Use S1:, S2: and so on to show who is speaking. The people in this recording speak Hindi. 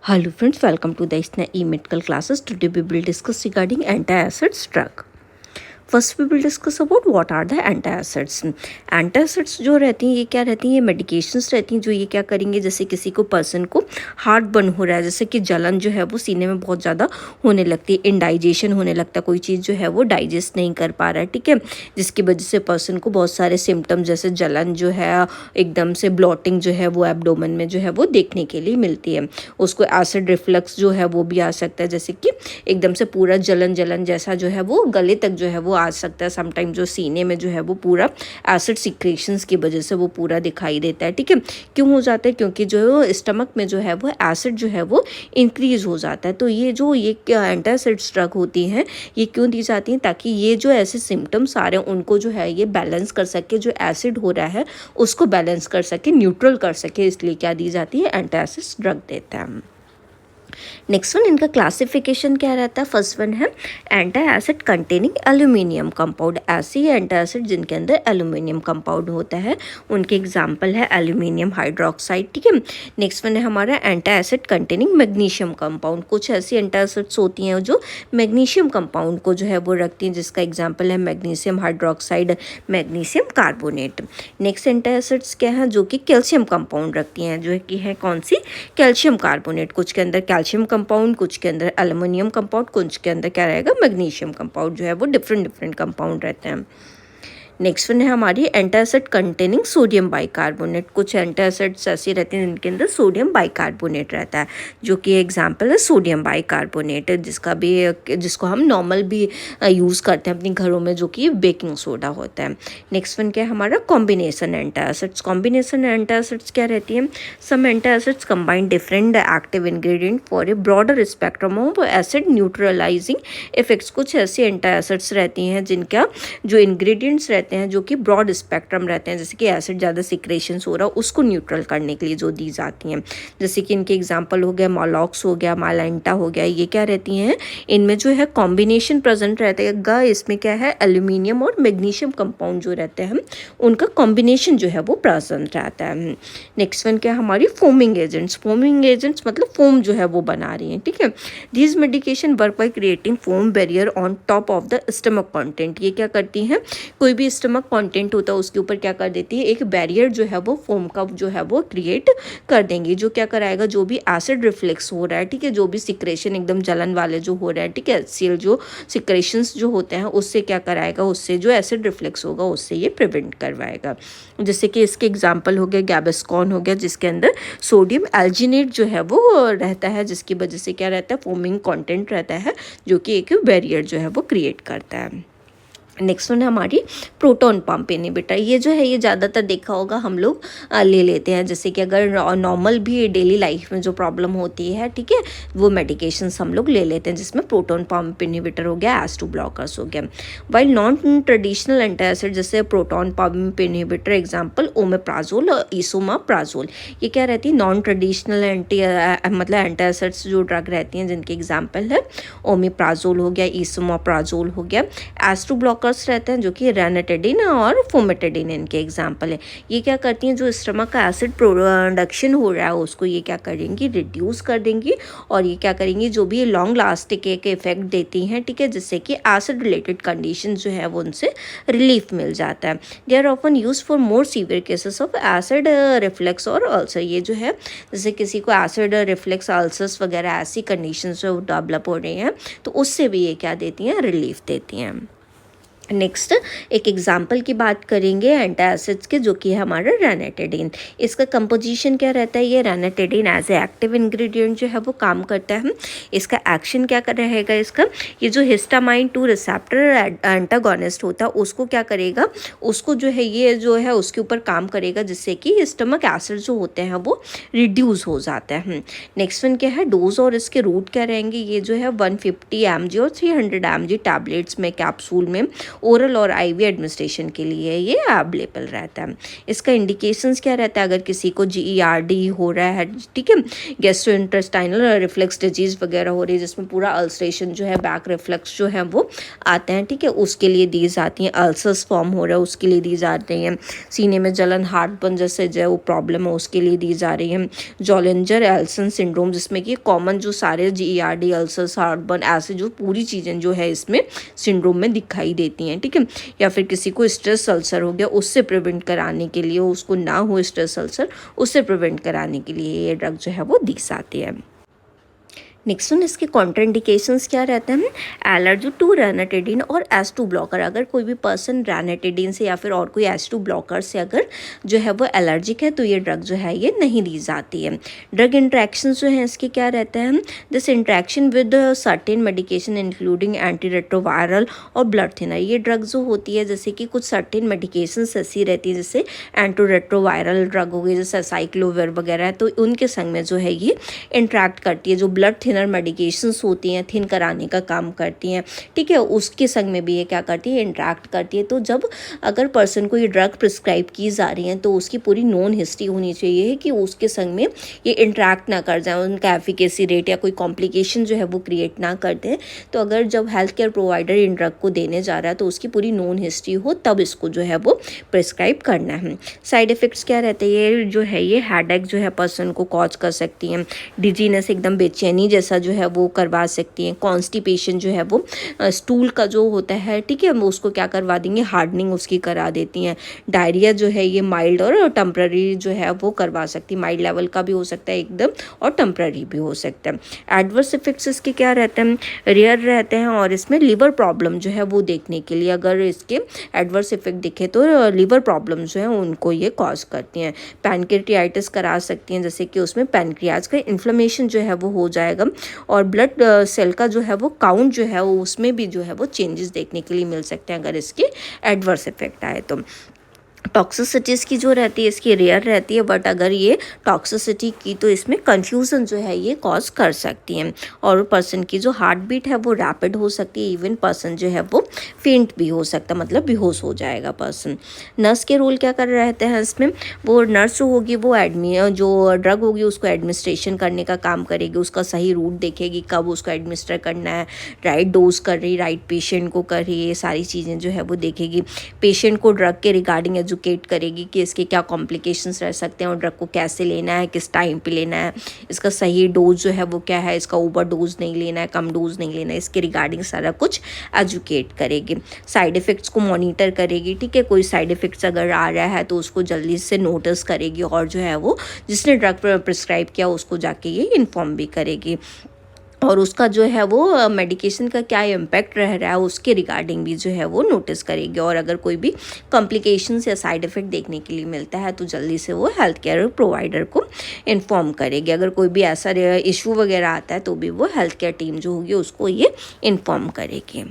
S1: Hello friends, welcome to the ISNA e-medical classes. Today we will discuss regarding antacids drug. First we will discuss about what are the antacids. Antacids जो रहती हैं ये क्या रहती हैं, ये मेडिकेशंस रहती हैं जो ये क्या करेंगे, जैसे किसी को पर्सन को हार्ट बर्न हो रहा है, जैसे कि जलन जो है वो सीने में बहुत ज़्यादा होने लगती है, इंडाइजेशन होने लगता है, कोई चीज़ जो है वो डाइजेस्ट नहीं कर पा रहा है, ठीक है, जिसकी वजह से पर्सन को बहुत सारे सिम्टम जैसे जलन जो है, एकदम से ब्लॉटिंग जो है वो एब्डोमेन में जो है वो देखने के लिए मिलती है। उसको एसिड रिफ्लक्स जो है वो भी आ सकता है, जैसे कि एकदम से पूरा जलन जलन जैसा जो है वो गले तक जो है वो आ सकता है। समटाइम जो सीने में जो है वो पूरा एसिड सिक्रेशंस की वजह से वो पूरा दिखाई देता है, ठीक है। क्यों हो जाता है? क्योंकि जो स्टमक में जो है वो एसिड जो है वो इंक्रीज हो जाता है। तो ये एंटासिड्स ड्रग होती हैं ये क्यों दी जाती हैं, ताकि ये जो ऐसे सिम्टम्स आ रहे हैं उनको जो है ये बैलेंस कर सके, जो एसिड हो रहा है उसको बैलेंस कर सके, न्यूट्रल कर सके, इसलिए क्या दी जाती है, एंटासिड्स ड्रग देता है। नेक्स्ट वन, इनका क्लासिफिकेशन क्या रहता है। फर्स्ट वन है एंटासिड कंटेनिंग एल्यूमिनियम कंपाउंड। ऐसी एंटासिड जिनके अंदर एल्यूमिनियम कंपाउंड होता है, उनके एग्जाम्पल है एल्यूमिनियम हाइड्रोक्साइड, ठीक है। नेक्स्ट वन है हमारा एंटासिड कंटेनिंग मैग्नीशियम कंपाउंड। कुछ ऐसी एंटासिड्स होती हैं जो मैग्नीशियम कंपाउंड को जो है वो रखती हैं, जिसका एग्जाम्पल है magnesium hydroxide, magnesium carbonate. Next antacids क्या है, जो कि कैल्शियम कंपाउंड रखती हैं, जो कि है कौन सी, कैल्शियम कार्बोनेट। कुछ के अंदर कैल्शियम कंपाउंड, कुछ के अंदर एल्युमिनियम कंपाउंड, कुछ के अंदर क्या रहेगा, मैग्नीशियम कंपाउंड, जो है वो डिफरेंट कंपाउंड रहते हैं। नेक्स्ट वन है हमारी एंटासिड कंटेनिंग सोडियम बाइकार्बोनेट। कुछ एंटासिड्स ऐसी रहती हैं जिनके अंदर सोडियम बाइकार्बोनेट रहता है, जो कि एग्जांपल है सोडियम बाइकार्बोनेट, जिसको हम नॉर्मल भी यूज़ करते हैं अपने घरों में, जो कि बेकिंग सोडा होता है। नेक्स्ट वन क्या है हमारा, कॉम्बिनेशन एंटासिड्स। कॉम्बिनेशन एंटासिड्स क्या रहती हैं, some antacids combine different active ingredient for a broader spectrum of acid neutralising effects. कुछ ऐसी एंटासिड्स रहती हैं जिनका जो इंग्रेडिएंट्स रहते हैं जो कि ब्रॉड स्पेक्ट्रम रहते हैं, जैसे कि एसिड ज़्यादा सिक्रेशंस हो रहा है उसको न्यूट्रल करने के लिए जो दी जाती हैं। जैसे कि इनके एग्जांपल हो गया मॉलॉक्स हो गया, मालांटा हो गया, ये क्या रहती हैं, इनमें जो है कॉम्बिनेशन प्रेजेंट रहता है। इसमें क्या है, एल्यूमिनियम और मैग्नीशियम कंपाउंड जो रहते हैं उनका कॉम्बिनेशन जो है वो प्रेजेंट रहता है। नेक्स्ट वन क्या है हमारी, फोमिंग एजेंट्स। फोमिंग एजेंट्स मतलब फोम जो है वो बना रही हैं, ठीक है। This medication work by creating foam barrier on top of the stomach content. ये क्या करती हैं, कोई भी स्टमक कंटेंट होता है उसके ऊपर क्या कर देती है, एक बैरियर जो है वो फोम का जो है वो क्रिएट कर देंगी, जो क्या कराएगा, जो भी एसिड रिफ्लेक्स हो रहा है, ठीक है, जो भी सिक्रेशन एकदम जलन वाले जो हो रहा है, ठीक है, सेल जो सिक्रेशंस जो होते हैं उससे क्या कराएगा, उससे जो एसिड रिफ्लेक्स होगा उससे ये प्रिवेंट करवाएगा। जैसे कि इसके एग्जाम्पल हो गया गैबेस्कॉन हो गया, जिसके अंदर सोडियम एल्जिनेट जो है वो रहता है, जिसकी वजह से क्या रहता है, फोमिंग कंटेंट रहता है, जो कि एक बैरियर जो है वो क्रिएट करता है। नेक्स्ट वन है हमारी प्रोटॉन पंप इनहिबिटर। ये जो है ये ज़्यादातर देखा होगा हम लोग ले लेते हैं, जैसे कि अगर नॉर्मल भी डेली लाइफ में जो प्रॉब्लम होती है, ठीक है, वो मेडिकेशंस हम लोग ले लेते हैं, जिसमें प्रोटॉन पंप इनहिबिटर हो गया, एस2 ब्लॉकर्स हो गया। वाइल नॉन ट्रेडिशनल एंटासिड जैसे proton pump inhibitor example omeprazole और इसोमाप्राजोल, ये क्या रहती है, नॉन ट्रेडिशनल मतलब एंटासिड्स जो ड्रग रहती हैं, जिनके एग्जाम्पल है ओमेप्राजोल हो गया, इसोमाप्राजोल हो गया। एस2 ब्लॉकर रहते हैं जो कि रेनाटेडिन और फोमेटेडिन इनके एग्जाम्पल है। ये क्या करती हैं, जो स्टमक का एसिड प्रोडक्शन हो रहा है उसको ये क्या करेंगी, रिड्यूस कर देंगी, और ये क्या करेंगी, जो भी लॉन्ग लास्टिक एक इफेक्ट देती हैं, ठीक है, जिससे कि एसिड रिलेटेड कंडीशन जो है वो उनसे रिलीफ मिल जाता है। They are often use for more severe cases of acid reflex और अल्सर। ये जो है जैसे किसी को एसिड रिफ्लेक्स अल्सर्स वगैरह ऐसी कंडीशन जो डेवलप हो रही हैं तो उससे भी ये क्या देती हैं, रिलीफ देती हैं। नेक्स्ट एक एग्जाम्पल की बात करेंगे एंटासिड्स के, जो कि है हमारा रेनाटेडिन। इसका कंपोजिशन क्या रहता है, ये रेनाटेडिन एज ए एक्टिव इंग्रेडिएंट जो है वो काम करता है। इसका एक्शन क्या कर रहेगा, इसका ये जो हिस्टामाइन 2 रिसेप्टर एंटागोनिस्ट होता है उसको क्या करेगा, उसको जो है ये जो है उसके ऊपर काम करेगा, जिससे कि स्टमक एसिड जो होते हैं वो रिड्यूस हो जाता है। नेक्स्ट वन क्या है, डोज और इसके रूट क्या रहेंगे, ये जो है 150 mg और 300 mg टैबलेट्स में कैप्सूल में ओरल और आईवी एडमिनिस्ट्रेशन के लिए ये अवेलेबल रहता है। इसका इंडिकेशंस क्या रहता है, अगर किसी को GERD हो रहा है, ठीक है, गैस्ट्रोइंटेस्टाइनल रिफ्लक्स डिजीज़ वगैरह हो रही है जिसमें पूरा अल्सरेशन जो है, बैक रिफ्लक्स जो है वो आते हैं, ठीक है, उसके लिए दी जाती हैं। अल्सर्स फॉर्म हो रहा है उसके लिए दी जाती हैं। सीने में जलन, हार्टबर्न जैसे जो वो प्रॉब्लम है उसके लिए दी जा रही है। जॉलिंजर एल्सन सिंड्रोम, जिसमें कि कॉमन जो सारे GERD, अल्सर्स, हार्टबर्न ऐसे जो पूरी चीज़ें जो है इसमें सिंड्रोम में दिखाई देती हैं, ठीक है। या फिर किसी को स्ट्रेस अल्सर हो गया, उससे प्रिवेंट कराने के लिए, उसको ना हो स्ट्रेस अल्सर, उससे प्रिवेंट कराने के लिए ये ड्रग जो है वो दी जाती है। नेक्स्ट वन, इसके कॉन्ट्राइंडिकेशंस क्या रहते हैं, एलर्जी टू रैनाटिडिन और S2 ब्लॉकर। अगर कोई भी पर्सन रैनाटिडिन से या फिर और कोई S2 ब्लॉकर से अगर जो है वो एलर्जिक है तो ये ड्रग जो है ये नहीं दी जाती है। ड्रग इंट्रैक्शंस जो हैं इसके क्या रहते हैं, this interaction with certain medication including anti retroviral और ब्लड थिनर। ये ड्रग जो होती है जैसे कि कुछ सर्टेन मेडिकेशंस ऐसी रहती है जैसे एंटी रेट्रोवायरल ड्रग हो गई जैसे साइक्लोविर वगैरह, तो उनके संग में जो है ये इंट्रैक्ट करती है। जो ब्लड थिनर मेडिकेशंस होती हैं, थिन कराने का काम करती हैं, ठीक है, उसके संग में भी ये क्या करती है, इंट्रैक्ट करती है। तो जब अगर पर्सन को ये ड्रग प्रिस्क्राइब की जा रही है तो उसकी पूरी नोन हिस्ट्री होनी चाहिए कि उसके संग में ये इंट्रैक्ट ना कर जाए, उनका एफिकेसी रेट या कोई कॉम्प्लिकेशन जो है वो क्रिएट ना कर दें। तो अगर जब health care provider in drug को देने जा रहा है तो उसकी पूरी नोन हिस्ट्री हो तब इसको जो है वो प्रिस्क्राइब करना है। साइड इफ़ेक्ट्स क्या रहते हैं, ये जो है ये हेडेक जो है पर्सन को कॉज कर सकती हैं, डिजीनेस एकदम बेचैनी जैसा जो है वो करवा सकती हैं, कॉन्स्टिपेशन जो है वो स्टूल का जो होता है, ठीक है, वो उसको क्या करवा देंगे, हार्डनिंग उसकी करा देती हैं। डायरिया जो है ये माइल्ड और टेम्पररी जो है वो करवा सकती है, माइल्ड लेवल का भी हो सकता है एकदम और टेम्पररी भी हो सकता है। एडवर्स इफेक्ट्स इसके क्या रहते हैं, रेयर रहते हैं और इसमें लिवर प्रॉब्लम जो है वो देखने के लिए अगर इसके एडवर्स इफेक्ट दिखे तो लिवर प्रॉब्लम जो है उनको ये कॉज करती हैं। पैनक्रियाटिस करा सकती हैं जैसे कि उसमें पैनक्रियाज का इन्फ्लेमेशन जो है वो हो जाएगा और ब्लड सेल का जो है वो काउंट जो है वो उसमें भी जो है वो चेंजेस देखने के लिए मिल सकते हैं अगर इसके एडवर्स इफेक्ट आए तो। टॉक्सिसिटीज़ की जो रहती है इसकी रेयर रहती है, बट अगर ये टॉक्सिसिटी की तो इसमें कन्फ्यूज़न जो है ये कॉज कर सकती हैं और पर्सन की जो हार्ट बीट है वो रैपिड हो सकती है, इवन पर्सन जो है वो फेंट भी हो सकता है, मतलब बेहोश हो जाएगा पर्सन। नर्स के रोल क्या कर रहते हैं इसमें, वो नर्स जो होगी वो जो ड्रग होगी उसको एडमिनिस्ट्रेशन करने का काम करेगी, उसका सही रूट देखेगी, कब उसको एडमिनिस्टर करना है, राइट डोज कर रही, राइट पेशेंट को कर रही है, ये सारी चीज़ें जो है वो देखेगी। पेशेंट को ड्रग के रिगार्डिंग एजुकेट करेगी कि इसके क्या कॉम्प्लिकेशंस रह सकते हैं और ड्रग को कैसे लेना है, किस टाइम पे लेना है, इसका सही डोज जो है वो क्या है, इसका ओवर डोज नहीं लेना है, कम डोज नहीं लेना है, इसके रिगार्डिंग सारा कुछ एजुकेट करेगी। साइड इफ़ेक्ट्स को मॉनिटर करेगी, ठीक है, कोई साइड इफ़ेक्ट्स अगर आ रहा है तो उसको जल्दी से नोटिस करेगी और जो है वो जिसने ड्रग प्रिस्क्राइब किया उसको जाके ये इन्फॉर्म भी करेगी और उसका जो है वो मेडिकेशन का क्या इम्पैक्ट रह रहा है उसके रिगार्डिंग भी जो है वो नोटिस करेगी। और अगर कोई भी कॉम्प्लिकेशंस या साइड इफ़ेक्ट देखने के लिए मिलता है तो जल्दी से वो हेल्थ केयर प्रोवाइडर को इन्फॉर्म करेगी। अगर कोई भी ऐसा इशू वगैरह आता है तो भी वो हेल्थ केयर टीम जो होगी उसको ये इन्फॉर्म करेगी।